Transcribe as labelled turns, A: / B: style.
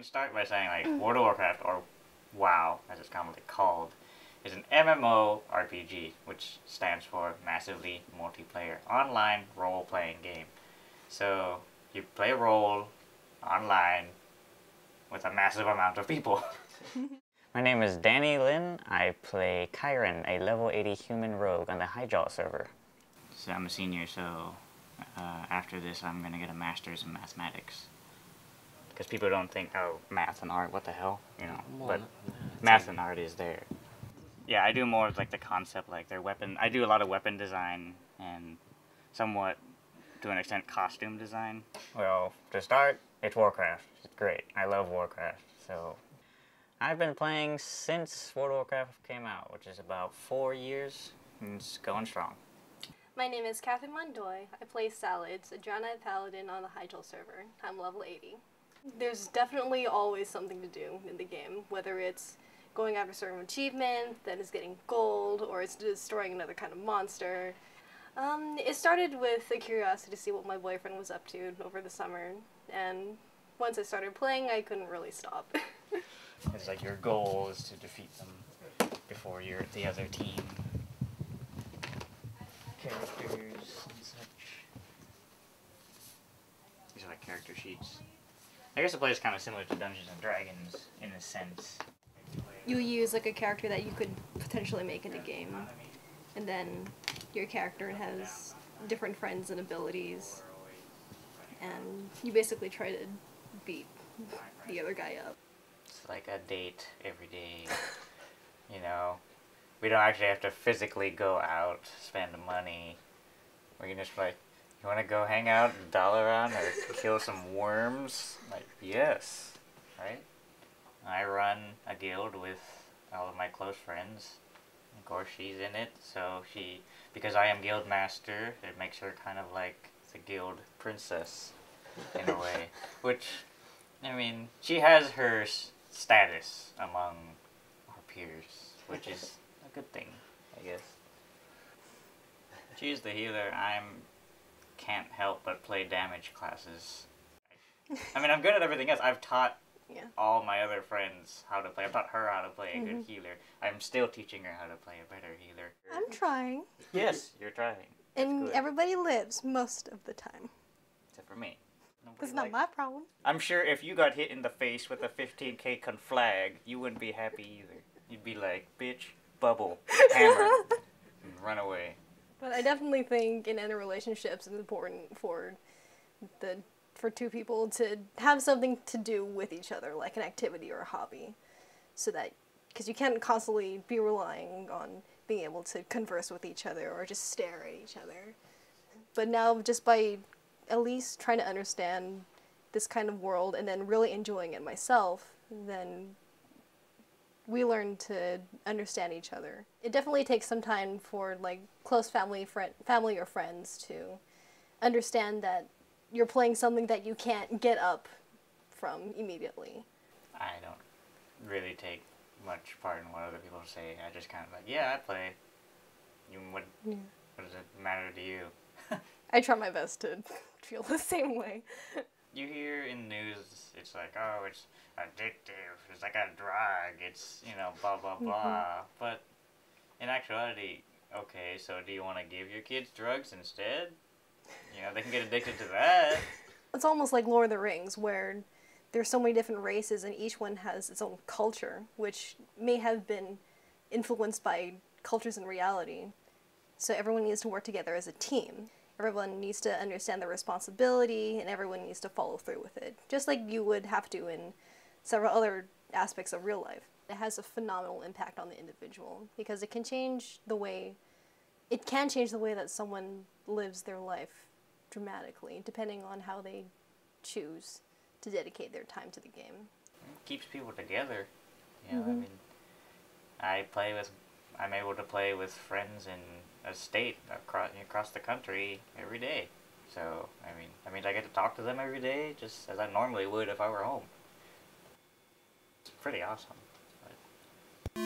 A: start by saying, like, World of Warcraft, or WoW, as it's commonly called, is an MMORPG, which stands for Massively Multiplayer Online Role-Playing Game. So, you play a role online with a massive amount of people. My name is Danny Lin. I play Kyron, a level 80 human rogue on the Highjaw server. So I'm a senior, so after this I'm going to get a master's in mathematics. Because people don't think, oh, math and art, what the hell? You know, but math and art is there. Yeah, I do more of like the concept, like their weapon. I do a lot of weapon design and somewhat, to an extent, costume design. Well, to start, it's Warcraft. It's great. I love Warcraft, so... I've been playing since World of Warcraft came out, which is about 4 years, and it's going strong.
B: My name is Catherine Mondoy. I play Salads, a Drowned Paladin on the Hertel server. I'm level 80. There's definitely always something to do in the game, whether it's going after a certain achievement, then it's getting gold, or it's destroying another kind of monster. It started with a curiosity to see what my boyfriend was up to over the summer, and once I started playing, I couldn't really stop.
A: It's like your goal is to defeat them before you're at the other team. Characters and such. These are like character sheets. I guess the play is kind of similar to Dungeons and Dragons in a sense.
B: You use like a character that you could potentially make into game, and then your character has different friends and abilities, and you basically try to beat the other guy up.
A: It's like a date every day, you know. We don't actually have to physically go out, spend money. We can just like, you want to go hang out and doll around or kill some worms? Like, yes, right? I run a guild with all of my close friends. Of course, she's in it, so because I am guild master, it makes her kind of like the guild princess in a way. Which, I mean, she has her status among our peers, which is a good thing, I guess. She's the healer. Can't help but play damage classes. I mean, I'm good at everything else. I've taught all my other friends how to play. I've taught her how to play a good healer. I'm still teaching her how to play a better healer.
C: I'm trying.
A: Yes, you're trying.
C: And everybody lives most of the time.
A: Except for me.
C: That's not my problem.
A: I'm sure if you got hit in the face with a 15k conflag, you wouldn't be happy either. You'd be like, bitch, bubble, hammer, and run away.
B: But I definitely think in any relationships it's important for two people to have something to do with each other, like an activity or a hobby, so that, because you can't constantly be relying on being able to converse with each other or just stare at each other. But now, just by at least trying to understand this kind of world and then really enjoying it myself, then we learn to understand each other. It definitely takes some time for like close family or friends to understand that you're playing something that you can't get up from immediately.
A: I don't really take much part in what other people say. I just kind of like, yeah, I play. What does it matter to you?
B: I try my best to feel the same way.
A: You hear in news, it's like, oh, it's addictive, it's like a drug, it's, you know, blah, blah, blah. But in actuality, okay, so do you want to give your kids drugs instead? You know, they can get addicted to that.
B: It's almost like Lord of the Rings, where there's so many different races and each one has its own culture, which may have been influenced by cultures in reality. So everyone needs to work together as a team. Everyone needs to understand their responsibility, and everyone needs to follow through with it, just like you would have to in several other aspects of real life. It has a phenomenal impact on the individual, because it can change the way that someone lives their life dramatically, depending on how they choose to dedicate their time to the game.
A: It keeps people together. You know, I mean, I'm able to play with friends in a state across the country every day. So, I mean, I get to talk to them every day, just as I normally would if I were home. It's pretty awesome. But...